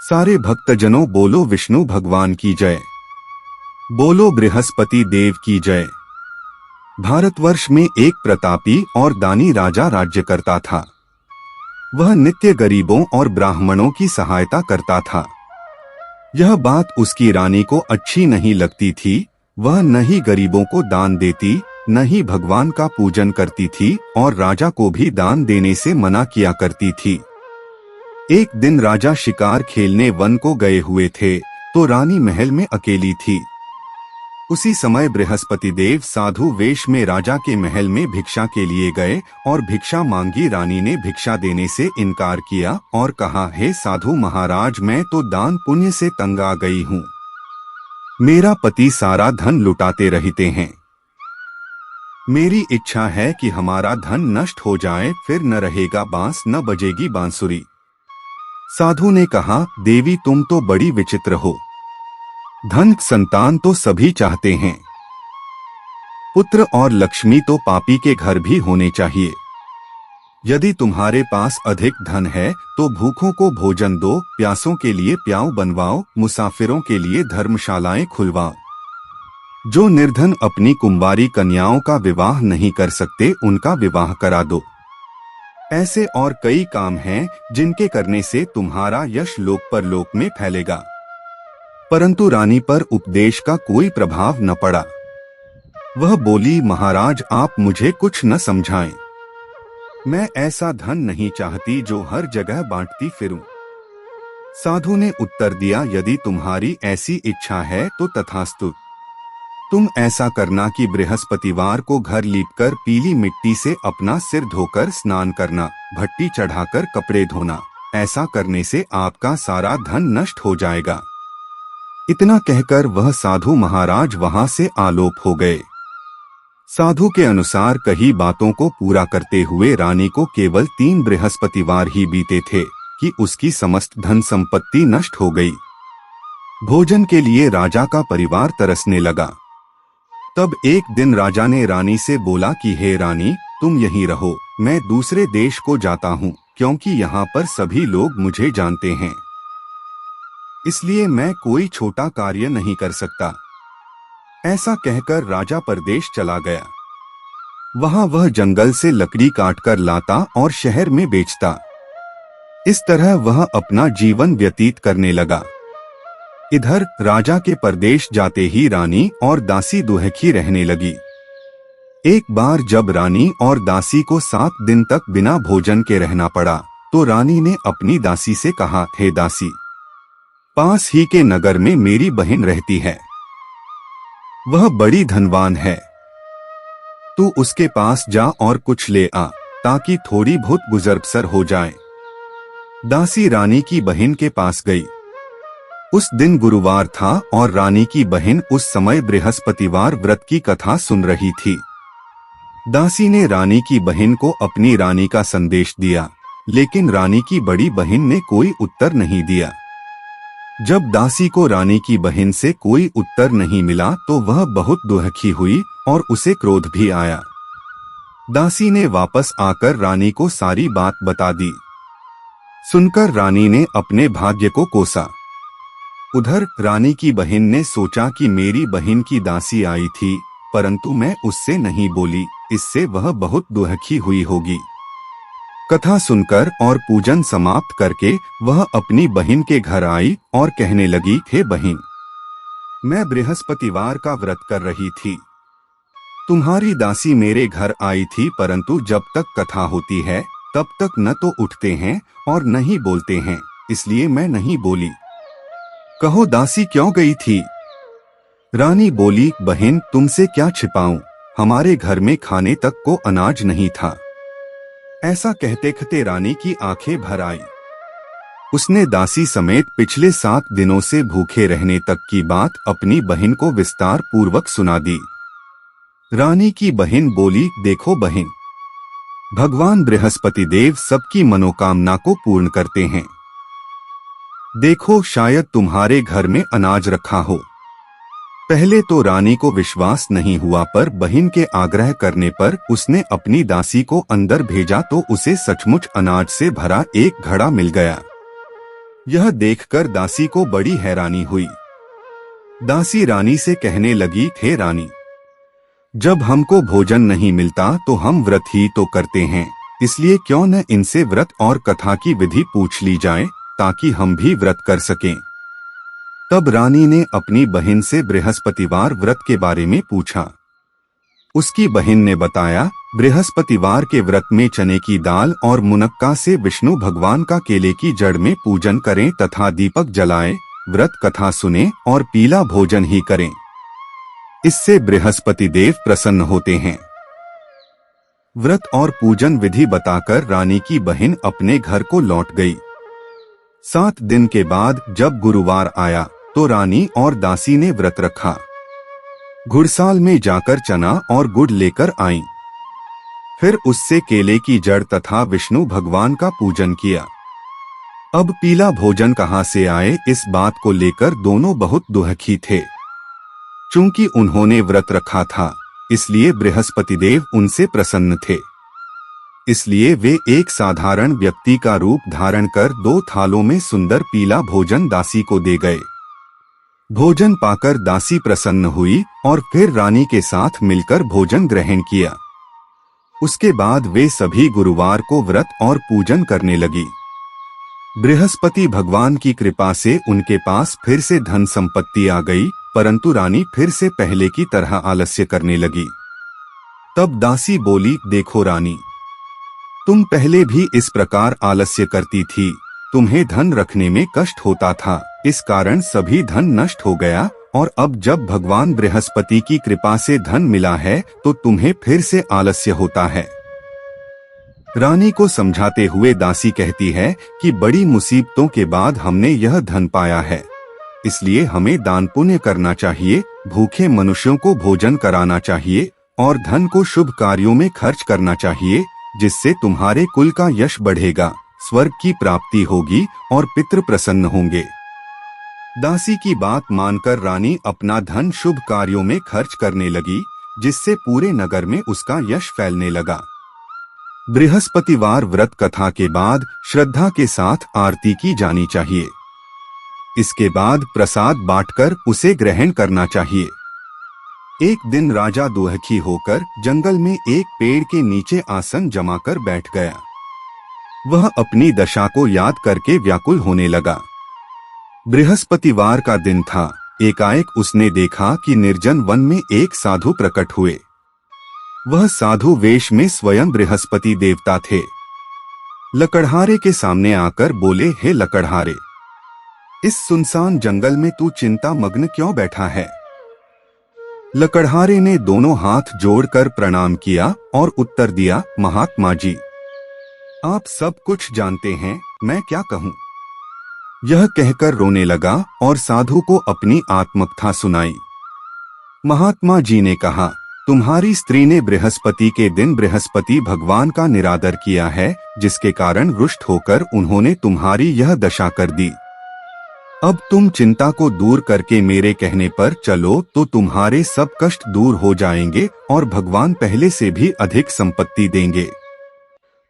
सारे भक्तजनों बोलो विष्णु भगवान की जय, बोलो बृहस्पति देव की जय। भारतवर्ष में एक प्रतापी और दानी राजा राज्य करता था। वह नित्य गरीबों और ब्राह्मणों की सहायता करता था। यह बात उसकी रानी को अच्छी नहीं लगती थी। वह न ही गरीबों को दान देती, न ही भगवान का पूजन करती थी और राजा को भी दान देने से मना किया करती थी। एक दिन राजा शिकार खेलने वन को गए हुए थे तो रानी महल में अकेली थी। उसी समय बृहस्पति देव साधु वेश में राजा के महल में भिक्षा के लिए गए और भिक्षा मांगी। रानी ने भिक्षा देने से इनकार किया और कहा, हे साधु महाराज, मैं तो दान पुण्य से तंग आ गई हूँ। मेरा पति सारा धन लुटाते रहते हैं। मेरी इच्छा है कि हमारा धन नष्ट हो जाए, फिर न रहेगा बांस न बजेगी बांसुरी। साधु ने कहा, देवी तुम तो बड़ी विचित्र हो। धन संतान तो सभी चाहते हैं, पुत्र और लक्ष्मी तो पापी के घर भी होने चाहिए। यदि तुम्हारे पास अधिक धन है तो भूखों को भोजन दो, प्यासों के लिए प्याऊ बनवाओ, मुसाफिरों के लिए धर्मशालाएं खुलवाओ। जो निर्धन अपनी कुंवारी कन्याओं का विवाह नहीं कर सकते उनका विवाह करा दो। ऐसे और कई काम हैं जिनके करने से तुम्हारा यश लोक परलोक में फैलेगा। परंतु रानी पर उपदेश का कोई प्रभाव न पड़ा। वह बोली, महाराज आप मुझे कुछ न समझाएं। मैं ऐसा धन नहीं चाहती जो हर जगह बांटती फिरूं। साधु ने उत्तर दिया, यदि तुम्हारी ऐसी इच्छा है तो तथास्तु। तुम ऐसा करना कि बृहस्पतिवार को घर लीपकर पीली मिट्टी से अपना सिर धोकर स्नान करना, भट्टी चढ़ाकर कपड़े धोना। ऐसा करने से आपका सारा धन नष्ट हो जाएगा। इतना कहकर वह साधु महाराज वहां से आलोप हो गए। साधु के अनुसार कही बातों को पूरा करते हुए रानी को केवल 3 बृहस्पतिवार ही बीते थे कि उसकी समस्त धन संपत्ति नष्ट हो गई। भोजन के लिए राजा का परिवार तरसने लगा। तब एक दिन राजा ने रानी से बोला कि हे रानी, तुम यहीं रहो, मैं दूसरे देश को जाता हूँ, क्योंकि यहाँ पर सभी लोग मुझे जानते हैं। इसलिए मैं कोई छोटा कार्य नहीं कर सकता। ऐसा कहकर राजा परदेश चला गया। वहाँ वह जंगल से लकड़ी काटकर लाता और शहर में बेचता। इस तरह वह अपना जीवन व्यतीत करने लगा। इधर राजा के परदेश जाते ही रानी और दासी दुहखी रहने लगी। एक बार जब रानी और दासी को 7 दिन तक बिना भोजन के रहना पड़ा तो रानी ने अपनी दासी से कहा, हे दासी, पास ही के नगर में मेरी बहन रहती है। वह बड़ी धनवान है। तू उसके पास जा और कुछ ले आ ताकि थोड़ी बहुत गुजर बसर हो जाए। दासी रानी की बहन के पास गई। उस दिन गुरुवार था और रानी की बहन उस समय बृहस्पतिवार व्रत की कथा सुन रही थी। दासी ने रानी की बहन को अपनी रानी का संदेश दिया, लेकिन रानी की बड़ी बहन ने कोई उत्तर नहीं दिया। जब दासी को रानी की बहन से कोई उत्तर नहीं मिला तो वह बहुत दुखी हुई और उसे क्रोध भी आया। दासी ने वापस आकर रानी को सारी बात बता दी। सुनकर रानी ने अपने भाग्य को कोसा। उधर रानी की बहन ने सोचा कि मेरी बहन की दासी आई थी, परंतु मैं उससे नहीं बोली, इससे वह बहुत दुखी हुई होगी। कथा सुनकर और पूजन समाप्त करके वह अपनी बहन के घर आई और कहने लगी, हे बहन, मैं बृहस्पतिवार का व्रत कर रही थी। तुम्हारी दासी मेरे घर आई थी, परंतु जब तक कथा होती है तब तक न तो उठते हैं और न ही बोलते हैं, इसलिए मैं नहीं बोली। कहो दासी क्यों गई थी? रानी बोली, बहन तुमसे क्या छिपाऊं, हमारे घर में खाने तक को अनाज नहीं था। ऐसा कहते कहते रानी की आंखें भर आई। उसने दासी समेत पिछले 7 दिनों से भूखे रहने तक की बात अपनी बहन को विस्तार पूर्वक सुना दी। रानी की बहन बोली, देखो बहन, भगवान बृहस्पति देव सबकी मनोकामना को पूर्ण करते हैं। देखो शायद तुम्हारे घर में अनाज रखा हो। पहले तो रानी को विश्वास नहीं हुआ, पर बहन के आग्रह करने पर उसने अपनी दासी को अंदर भेजा तो उसे सचमुच अनाज से भरा एक घड़ा मिल गया। यह देखकर दासी को बड़ी हैरानी हुई। दासी रानी से कहने लगी, हे रानी, जब हमको भोजन नहीं मिलता तो हम व्रत ही तो करते हैं, इसलिए क्यों न इनसे व्रत और कथा की विधि पूछ ली जाए ताकि हम भी व्रत कर सकें। तब रानी ने अपनी बहन से बृहस्पतिवार व्रत के बारे में पूछा। उसकी बहन ने बताया, बृहस्पतिवार के व्रत में चने की दाल और मुनक्का से विष्णु भगवान का केले की जड़ में पूजन करें तथा दीपक जलाएं, व्रत कथा सुने और पीला भोजन ही करें। इससे बृहस्पति देव प्रसन्न होते हैं। व्रत और पूजन विधि बताकर रानी की बहन अपने घर को लौट गई। 7 दिन के बाद जब गुरुवार आया तो रानी और दासी ने व्रत रखा। घुड़साल में जाकर चना और गुड़ लेकर आईं। फिर उससे केले की जड़ तथा विष्णु भगवान का पूजन किया। अब पीला भोजन कहाँ से आए, इस बात को लेकर दोनों बहुत दुखी थे। चूंकि उन्होंने व्रत रखा था, इसलिए बृहस्पति देव उनसे प्रसन्न थे। इसलिए वे एक साधारण व्यक्ति का रूप धारण कर 2 थालों में सुंदर पीला भोजन दासी को दे गए। भोजन पाकर दासी प्रसन्न हुई और फिर रानी के साथ मिलकर भोजन ग्रहण किया। उसके बाद वे सभी गुरुवार को व्रत और पूजन करने लगी। बृहस्पति भगवान की कृपा से उनके पास फिर से धन संपत्ति आ गई, परंतु रानी फिर से पहले की तरह आलस्य करने लगी। तब दासी बोली, देखो रानी, तुम पहले भी इस प्रकार आलस्य करती थी। तुम्हें धन रखने में कष्ट होता था, इस कारण सभी धन नष्ट हो गया, और अब जब भगवान बृहस्पति की कृपा से धन मिला है तो तुम्हें फिर से आलस्य होता है। रानी को समझाते हुए दासी कहती है कि बड़ी मुसीबतों के बाद हमने यह धन पाया है, इसलिए हमें दान पुण्य करना चाहिए, भूखे मनुष्यों को भोजन कराना चाहिए और धन को शुभ कार्यों में खर्च करना चाहिए, जिससे तुम्हारे कुल का यश बढ़ेगा, स्वर्ग की प्राप्ति होगी और पितृ प्रसन्न होंगे। दासी की बात मानकर रानी अपना धन शुभ कार्यों में खर्च करने लगी, जिससे पूरे नगर में उसका यश फैलने लगा। बृहस्पतिवार व्रत कथा के बाद श्रद्धा के साथ आरती की जानी चाहिए। इसके बाद प्रसाद बांटकर उसे ग्रहण करना चाहिए। एक दिन राजा दुखी होकर जंगल में एक पेड़ के नीचे आसन जमाकर बैठ गया। वह अपनी दशा को याद करके व्याकुल होने लगा। बृहस्पतिवार का दिन था। एकाएक उसने देखा कि निर्जन वन में एक साधु प्रकट हुए। वह साधु वेश में स्वयं बृहस्पति देवता थे। लकड़हारे के सामने आकर बोले, हे लकड़हारे, इस सुनसान जंगल में तू चिंता मग्न क्यों बैठा है? लकड़हारे ने दोनों हाथ जोड़कर प्रणाम किया और उत्तर दिया, महात्मा जी, आप सब कुछ जानते हैं, मैं क्या कहूँ। यह कहकर रोने लगा और साधु को अपनी आत्मकथा सुनाई। महात्मा जी ने कहा, तुम्हारी स्त्री ने बृहस्पति के दिन बृहस्पति भगवान का निरादर किया है, जिसके कारण रुष्ट होकर उन्होंने तुम्हारी यह दशा कर दी। अब तुम चिंता को दूर करके मेरे कहने पर चलो तो तुम्हारे सब कष्ट दूर हो जाएंगे और भगवान पहले से भी अधिक संपत्ति देंगे।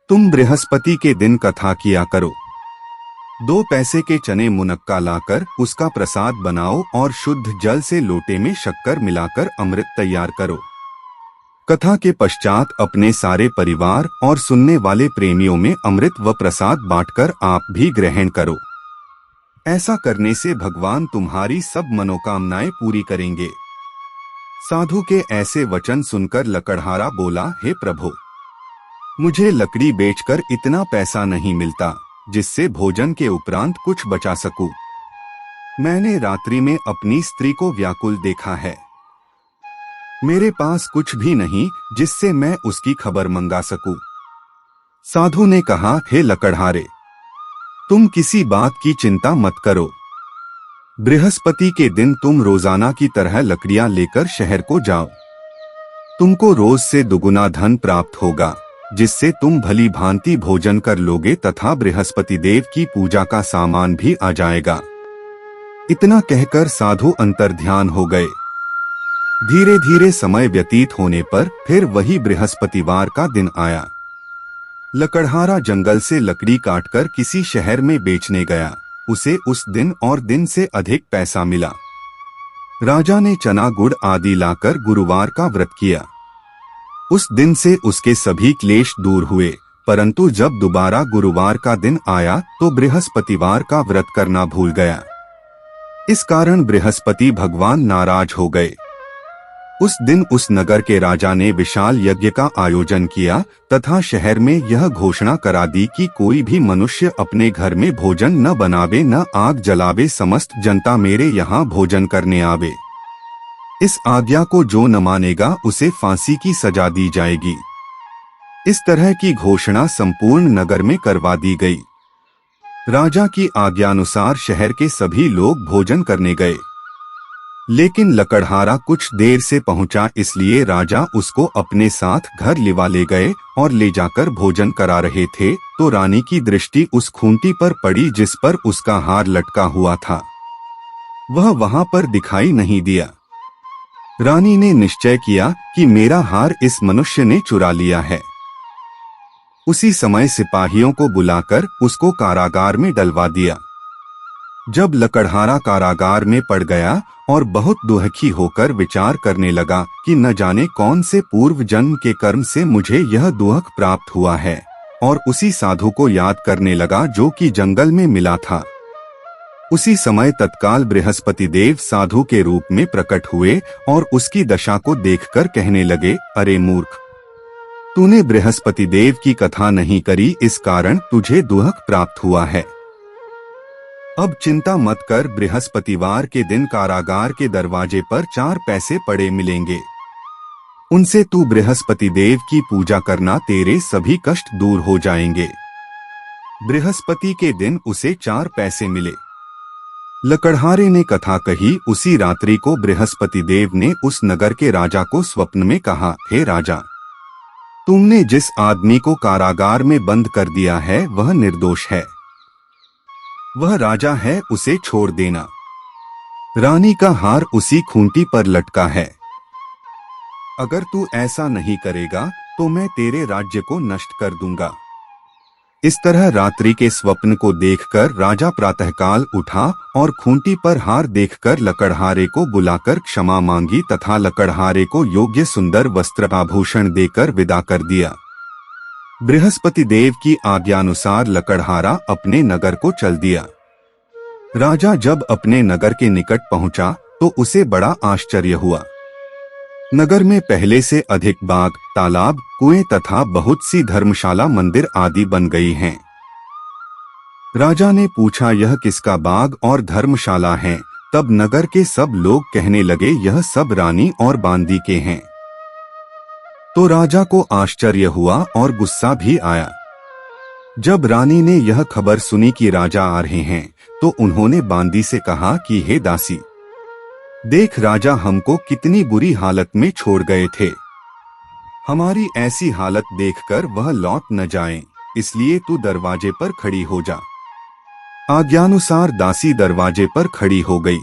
तुम बृहस्पति के दिन कथा किया करो। 2 पैसे के चने मुनक्का लाकर उसका प्रसाद बनाओ और शुद्ध जल से लोटे में शक्कर मिलाकर अमृत तैयार करो। कथा के पश्चात अपने सारे परिवार और सुनने वाले प्रेमियों में अमृत व प्रसाद बांटकर आप भी ग्रहण करो। ऐसा करने से भगवान तुम्हारी सब मनोकामनाएं पूरी करेंगे। साधु के ऐसे वचन सुनकर लकड़हारा बोला, हे प्रभु, मुझे लकड़ी बेचकर इतना पैसा नहीं मिलता जिससे भोजन के उपरांत कुछ बचा सकूं। मैंने रात्रि में अपनी स्त्री को व्याकुल देखा है। मेरे पास कुछ भी नहीं जिससे मैं उसकी खबर मंगा सकूं। साधु ने कहा, हे लकड़हारे, तुम किसी बात की चिंता मत करो। बृहस्पति के दिन तुम रोजाना की तरह लकड़ियां लेकर शहर को जाओ। तुमको रोज से दुगुना धन प्राप्त होगा, जिससे तुम भली भांति भोजन कर लोगे तथा बृहस्पति देव की पूजा का सामान भी आ जाएगा। इतना कहकर साधु अंतर्ध्यान हो गए। धीरे धीरे समय व्यतीत होने पर फिर वही बृहस्पतिवार का दिन आया। लकड़हारा जंगल से लकड़ी काटकर किसी शहर में बेचने गया। उसे उस दिन और दिन से अधिक पैसा मिला। राजा ने चना गुड़ आदि लाकर गुरुवार का व्रत किया। उस दिन से उसके सभी क्लेश दूर हुए, परंतु जब दोबारा गुरुवार का दिन आया तो बृहस्पतिवार का व्रत करना भूल गया। इस कारण बृहस्पति भगवान नाराज हो गए। उस दिन उस नगर के राजा ने विशाल यज्ञ का आयोजन किया तथा शहर में यह घोषणा करा दी कि कोई भी मनुष्य अपने घर में भोजन न बनावे न आग जलावे, समस्त जनता मेरे यहाँ भोजन करने आवे। इस आज्ञा को जो न मानेगा उसे फांसी की सजा दी जाएगी। इस तरह की घोषणा संपूर्ण नगर में करवा दी गई। राजा की आज्ञानुसार शहर के सभी लोग भोजन करने गए, लेकिन लकड़हारा कुछ देर से पहुंचा, इसलिए राजा उसको अपने साथ घर लिवा ले गए और ले जाकर भोजन करा रहे थे तो रानी की दृष्टि उस खूंटी पर पड़ी जिस पर उसका हार लटका हुआ था। वह वहां पर दिखाई नहीं दिया। रानी ने निश्चय किया कि मेरा हार इस मनुष्य ने चुरा लिया है। उसी समय सिपाहियों को बुलाकर उसको कारागार में डलवा दिया। जब लकड़हारा कारागार में पड़ गया और बहुत दुखी होकर विचार करने लगा कि न जाने कौन से पूर्व जन्म के कर्म से मुझे यह दुख प्राप्त हुआ है, और उसी साधु को याद करने लगा जो कि जंगल में मिला था। उसी समय तत्काल बृहस्पति देव साधु के रूप में प्रकट हुए और उसकी दशा को देखकर कहने लगे, अरे मूर्ख, तूने बृहस्पति देव की कथा नहीं करी, इस कारण तुझे दुख प्राप्त हुआ है। अब चिंता मत कर, बृहस्पतिवार के दिन कारागार के दरवाजे पर 4 पैसे पड़े मिलेंगे। उनसे तू बृहस्पति देव की पूजा करना, तेरे सभी कष्ट दूर हो जाएंगे। बृहस्पति के दिन उसे 4 पैसे मिले। लकड़हारे ने कथा कही। उसी रात्रि को बृहस्पति देव ने उस नगर के राजा को स्वप्न में कहा, हे राजा, तुमने जिस आदमी को कारागार में बंद कर दिया है वह निर्दोष है। वह राजा है, उसे छोड़ देना। रानी का हार उसी खूंटी पर लटका है। अगर तू ऐसा नहीं करेगा तो मैं तेरे राज्य को नष्ट कर दूंगा। इस तरह रात्रि के स्वप्न को देखकर राजा प्रातःकाल उठा और खूंटी पर हार देखकर लकड़हारे को बुलाकर क्षमा मांगी तथा लकड़हारे को योग्य सुंदर वस्त्र आभूषण देकर विदा कर दिया। बृहस्पति देव की आज्ञानुसार लकड़हारा अपने नगर को चल दिया। राजा जब अपने नगर के निकट पहुंचा तो उसे बड़ा आश्चर्य हुआ। नगर में पहले से अधिक बाग, तालाब, कुएं तथा बहुत सी धर्मशाला, मंदिर आदि बन गई हैं। राजा ने पूछा, यह किसका बाग और धर्मशाला है? तब नगर के सब लोग कहने लगे, यह सब रानी और बांदी के हैं। तो राजा को आश्चर्य हुआ और गुस्सा भी आया। जब रानी ने यह खबर सुनी कि राजा आ रहे हैं तो उन्होंने बांदी से कहा कि हे दासी, देख राजा हमको कितनी बुरी हालत में छोड़ गए थे। हमारी ऐसी हालत देखकर वह लौट न जाएं, इसलिए तू दरवाजे पर खड़ी हो जा। आज्ञानुसार दासी दरवाजे पर खड़ी हो गई।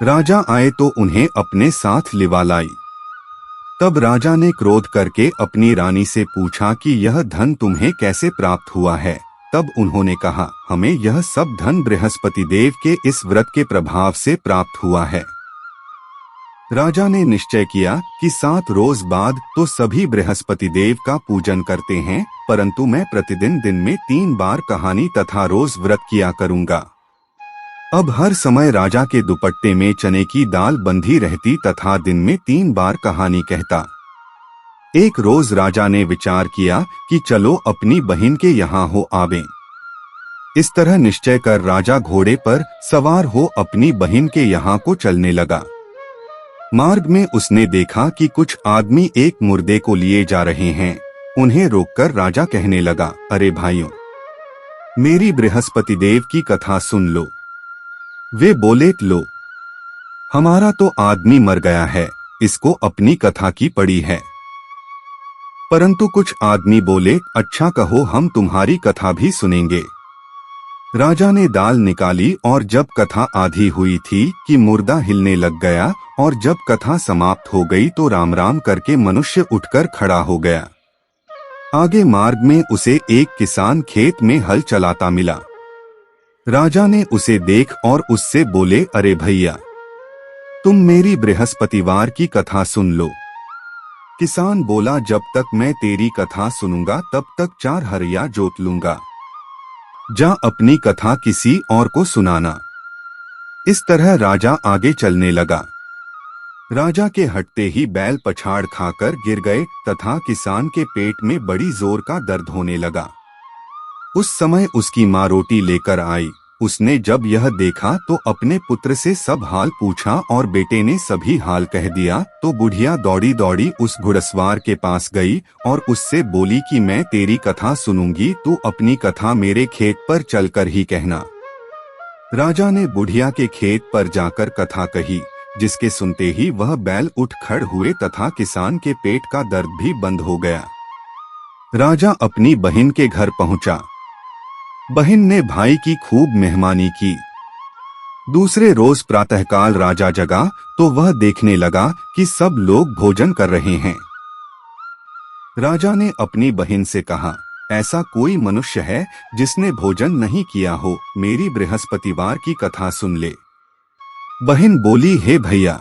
राजा आए तो उन्हें अपने साथ लिवा लाई। तब राजा ने क्रोध करके अपनी रानी से पूछा कि यह धन तुम्हें कैसे प्राप्त हुआ है? तब उन्होंने कहा, हमें यह सब धन बृहस्पति देव के इस व्रत के प्रभाव से प्राप्त हुआ है। राजा ने निश्चय किया कि 7 रोज बाद तो सभी बृहस्पति देव का पूजन करते हैं, परंतु मैं प्रतिदिन दिन में 3 बार कहानी तथा रोज व्रत किया करूंगा। अब हर समय राजा के दुपट्टे में चने की दाल बंधी रहती तथा दिन में 3 बार कहानी कहता। एक रोज राजा ने विचार किया कि चलो अपनी बहन के यहाँ हो आवें। इस तरह निश्चय कर राजा घोड़े पर सवार हो अपनी बहन के यहाँ को चलने लगा। मार्ग में उसने देखा कि कुछ आदमी एक मुर्दे को लिए जा रहे हैं। उन्हें रोककर राजा कहने लगा, अरे भाइयों, मेरी बृहस्पति देव की कथा सुन लो। वे बोले, लो, हमारा तो आदमी मर गया है, इसको अपनी कथा की पड़ी है। परंतु कुछ आदमी बोले, अच्छा कहो, हम तुम्हारी कथा भी सुनेंगे। राजा ने दाल निकाली और जब कथा आधी हुई थी कि मुर्दा हिलने लग गया, और जब कथा समाप्त हो गई तो राम राम करके मनुष्य उठकर खड़ा हो गया। आगे मार्ग में उसे एक किसान खेत में हल चलाता मिला। राजा ने उसे देख और उससे बोले, अरे भैया, तुम मेरी बृहस्पतिवार की कथा सुन लो। किसान बोला, जब तक मैं तेरी कथा सुनूंगा तब तक 4 हरिया जोत लूंगा। जा अपनी कथा किसी और को सुनाना। इस तरह राजा आगे चलने लगा। राजा के हटते ही बैल पछाड़ खाकर गिर गए तथा किसान के पेट में बड़ी जोर का दर्द होने लगा। उस समय उसकी माँ रोटी लेकर आई। उसने जब यह देखा तो अपने पुत्र से सब हाल पूछा और बेटे ने सभी हाल कह दिया तो बुढ़िया दौड़ी दौड़ी उस घुड़सवार के पास गई और उससे बोली कि मैं तेरी कथा सुनूंगी, तू अपनी कथा मेरे खेत पर चलकर ही कहना। राजा ने बुढ़िया के खेत पर जाकर कथा कही, जिसके सुनते ही वह बैल उठ खड़ हुए तथा किसान के पेट का दर्द भी बंद हो गया। राजा अपनी बहन के घर पहुंचा। बहन ने भाई की खूब मेहमानी की। दूसरे रोज प्रातःकाल राजा जगा तो वह देखने लगा कि सब लोग भोजन कर रहे हैं। राजा ने अपनी बहन से कहा, ऐसा कोई मनुष्य है जिसने भोजन नहीं किया हो, मेरी बृहस्पतिवार की कथा सुन ले। बहन बोली, हे भैया,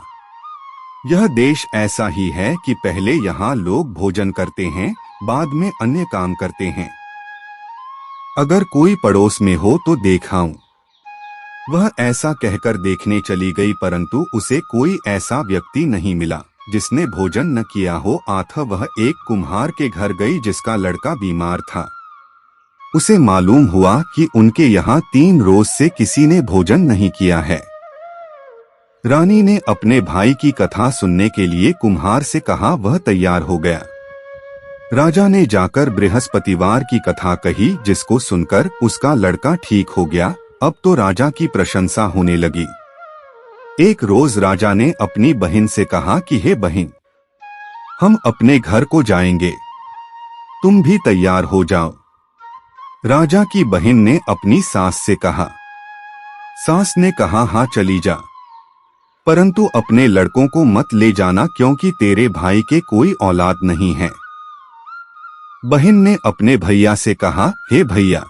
यह देश ऐसा ही है कि पहले यहाँ लोग भोजन करते हैं, बाद में अन्य काम करते हैं। अगर कोई पड़ोस में हो तो देखाऊं। वह ऐसा कहकर देखने चली गई, परंतु उसे कोई ऐसा व्यक्ति नहीं मिला जिसने भोजन न किया हो। अतः वह एक कुम्हार के घर गई जिसका लड़का बीमार था। उसे मालूम हुआ कि उनके यहाँ 3 रोज से किसी ने भोजन नहीं किया है। रानी ने अपने भाई की कथा सुनने के लिए कुम्हार से कहा, वह तैयार हो गया। राजा ने जाकर बृहस्पतिवार की कथा कही, जिसको सुनकर उसका लड़का ठीक हो गया। अब तो राजा की प्रशंसा होने लगी। एक रोज राजा ने अपनी बहन से कहा कि हे बहन, हम अपने घर को जाएंगे, तुम भी तैयार हो जाओ। राजा की बहन ने अपनी सास से कहा। सास ने कहा, हाँ चली जा, परंतु अपने लड़कों को मत ले जाना क्योंकि तेरे भाई के कोई औलाद नहीं है। बहन ने अपने भैया से कहा, हे भैया,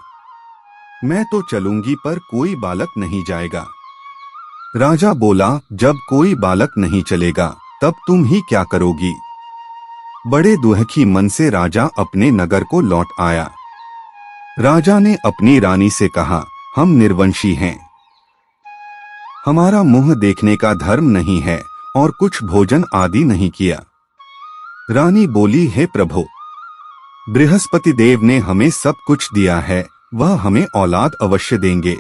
मैं तो चलूंगी पर कोई बालक नहीं जाएगा। राजा बोला, जब कोई बालक नहीं चलेगा तब तुम ही क्या करोगी। बड़े दुखी मन से राजा अपने नगर को लौट आया। राजा ने अपनी रानी से कहा, हम निर्वंशी हैं, हमारा मुंह देखने का धर्म नहीं है और कुछ भोजन आदि नहीं किया। रानी बोली, हे प्रभु, बृहस्पति देव ने हमें सब कुछ दिया है, वह हमें औलाद अवश्य देंगे।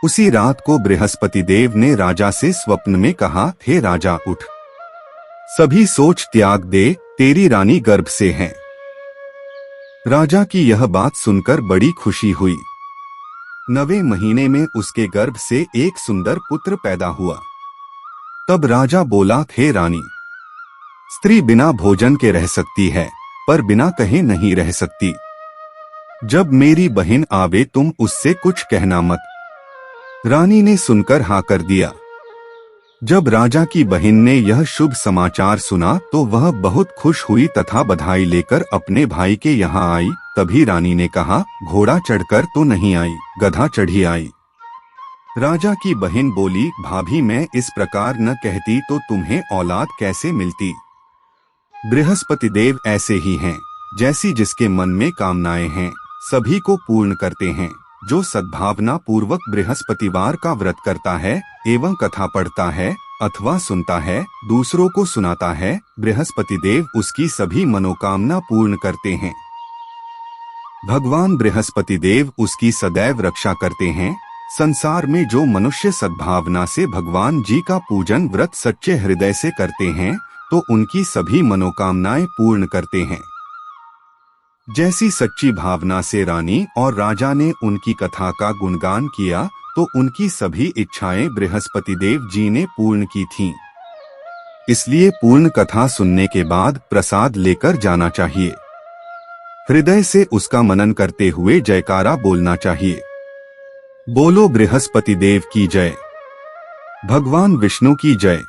उसी रात को बृहस्पति देव ने राजा से स्वप्न में कहा, हे राजा उठ, सभी सोच त्याग दे, तेरी रानी गर्भ से है। राजा की यह बात सुनकर बड़ी खुशी हुई। 9वें महीने में उसके गर्भ से एक सुंदर पुत्र पैदा हुआ। तब राजा बोला, हे रानी, स्त्री बिना भोजन के रह सकती है पर बिना कहे नहीं रह सकती। जब मेरी बहन आवे तुम उससे कुछ कहना मत। रानी ने सुनकर हाँ कर दिया। जब राजा की बहन ने यह शुभ समाचार सुना तो वह बहुत खुश हुई तथा बधाई लेकर अपने भाई के यहाँ आई। तभी रानी ने कहा, घोड़ा चढ़कर तो नहीं आई, गधा चढ़ी आई। राजा की बहन बोली, भाभी मैं इस प्रकार न कहती तो तुम्हें औलाद कैसे मिलती। बृहस्पति देव ऐसे ही हैं, जैसी जिसके मन में कामनाएं हैं सभी को पूर्ण करते हैं। जो सद्भावना पूर्वक बृहस्पतिवार का व्रत करता है एवं कथा पढ़ता है अथवा सुनता है, दूसरों को सुनाता है, बृहस्पति देव उसकी सभी मनोकामना पूर्ण करते हैं। भगवान बृहस्पति देव उसकी सदैव रक्षा करते हैं। संसार में जो मनुष्य सद्भावना से भगवान जी का पूजन व्रत सच्चे हृदय से करते हैं तो उनकी सभी मनोकामनाएं पूर्ण करते हैं। जैसी सच्ची भावना से रानी और राजा ने उनकी कथा का गुणगान किया तो उनकी सभी इच्छाएं बृहस्पति देव जी ने पूर्ण की थीं। इसलिए पूर्ण कथा सुनने के बाद प्रसाद लेकर जाना चाहिए। हृदय से उसका मनन करते हुए जयकारा बोलना चाहिए। बोलो बृहस्पति देव की जय, भगवान विष्णु की जय।